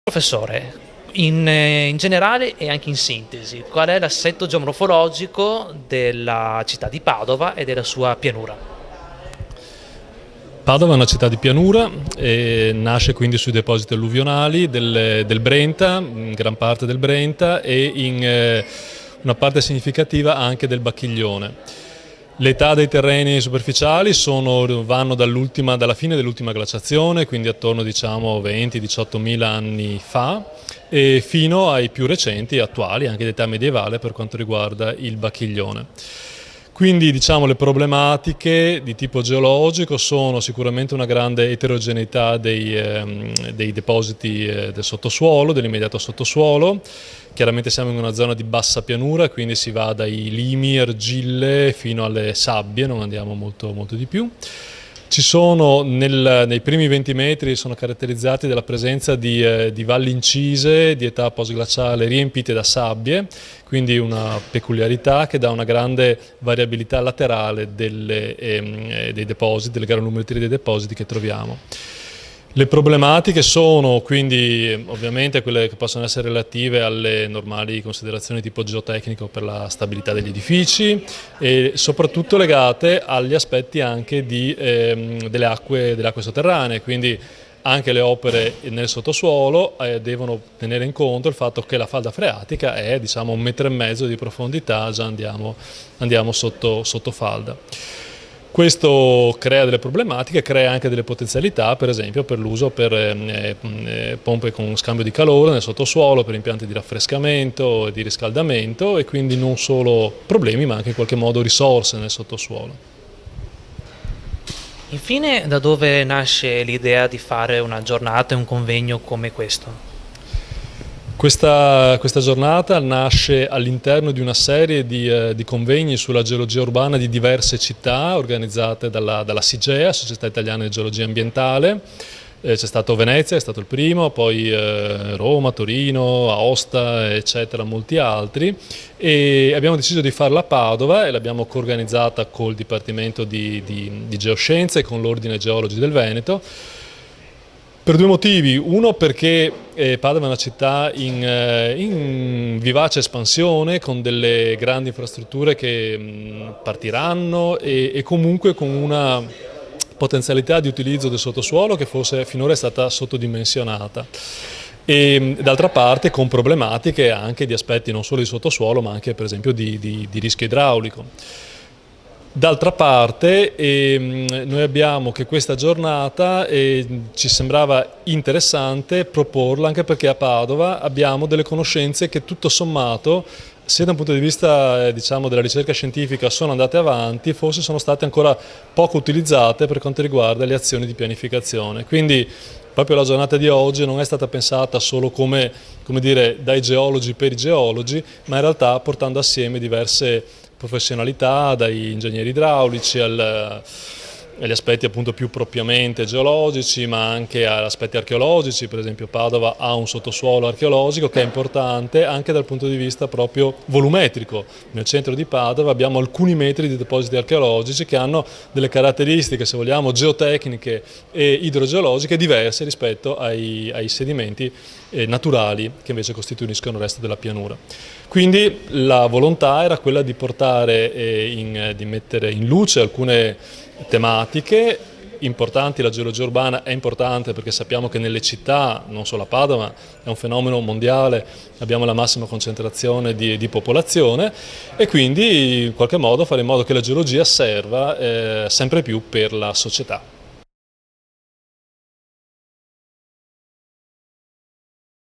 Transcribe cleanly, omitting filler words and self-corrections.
Professore, in generale e anche in sintesi, qual è l'assetto geomorfologico della città di Padova e della sua pianura? Padova è una città di pianura e nasce quindi sui depositi alluvionali del Brenta, in gran parte del Brenta e in una parte significativa anche del Bacchiglione. L'età dei terreni superficiali vanno dalla fine dell'ultima glaciazione, quindi attorno diciamo 20-18 mila anni fa, e fino ai più recenti, attuali, anche di età medievale per quanto riguarda il Bacchiglione. Quindi diciamo le problematiche di tipo geologico sono sicuramente una grande eterogeneità dei depositi del sottosuolo, dell'immediato sottosuolo. Chiaramente siamo in una zona di bassa pianura, quindi si va dai limi, argille fino alle sabbie, non andiamo molto di più. Ci sono nei primi 20 metri sono caratterizzati dalla presenza di valli incise di età postglaciale riempite da sabbie, quindi una peculiarità che dà una grande variabilità laterale dei depositi, delle granulometrie dei depositi che troviamo. Le problematiche sono quindi ovviamente quelle che possono essere relative alle normali considerazioni tipo geotecnico per la stabilità degli edifici e soprattutto legate agli aspetti anche delle acque sotterranee, quindi anche le opere nel sottosuolo devono tenere in conto il fatto che la falda freatica è diciamo 1,5 metri di profondità, già andiamo sotto falda. Questo crea delle problematiche, crea anche delle potenzialità, per esempio per l'uso per pompe con scambio di calore nel sottosuolo, per impianti di raffrescamento e di riscaldamento, e quindi non solo problemi ma anche in qualche modo risorse nel sottosuolo. Infine, da dove nasce l'idea di fare una giornata e un convegno come questo? Questa giornata nasce all'interno di una serie di convegni sulla geologia urbana di diverse città organizzate dalla SIGEA, Società Italiana di Geologia Ambientale. C'è stato Venezia, è stato il primo, poi Roma, Torino, Aosta, eccetera, molti altri, e abbiamo deciso di farla a Padova e l'abbiamo coorganizzata col Dipartimento di Geoscienze e con l'Ordine Geologi del Veneto. Per due motivi: uno perché Padova è una città in vivace espansione, con delle grandi infrastrutture che partiranno e comunque con una potenzialità di utilizzo del sottosuolo che forse finora è stata sottodimensionata. E d'altra parte con problematiche anche di aspetti non solo di sottosuolo ma anche per esempio di rischio idraulico. D'altra parte noi abbiamo che questa giornata ci sembrava interessante proporla anche perché a Padova abbiamo delle conoscenze che tutto sommato, sia da un punto di vista diciamo, della ricerca scientifica, sono andate avanti, forse sono state ancora poco utilizzate per quanto riguarda le azioni di pianificazione. Quindi proprio la giornata di oggi non è stata pensata solo come dire, dai geologi per i geologi, ma in realtà portando assieme diverse professionalità, dai ingegneri idraulici agli aspetti appunto più propriamente geologici, ma anche agli aspetti archeologici. Per esempio Padova ha un sottosuolo archeologico che è importante anche dal punto di vista proprio volumetrico. Nel centro di Padova abbiamo alcuni metri di depositi archeologici che hanno delle caratteristiche, se vogliamo, geotecniche e idrogeologiche diverse rispetto ai sedimenti naturali che invece costituiscono il resto della pianura. Quindi la volontà era quella di di mettere in luce alcune tematiche importanti. La geologia urbana è importante perché sappiamo che nelle città, non solo a Padova, è un fenomeno mondiale, abbiamo la massima concentrazione di popolazione e quindi in qualche modo fare in modo che la geologia serva sempre più per la società.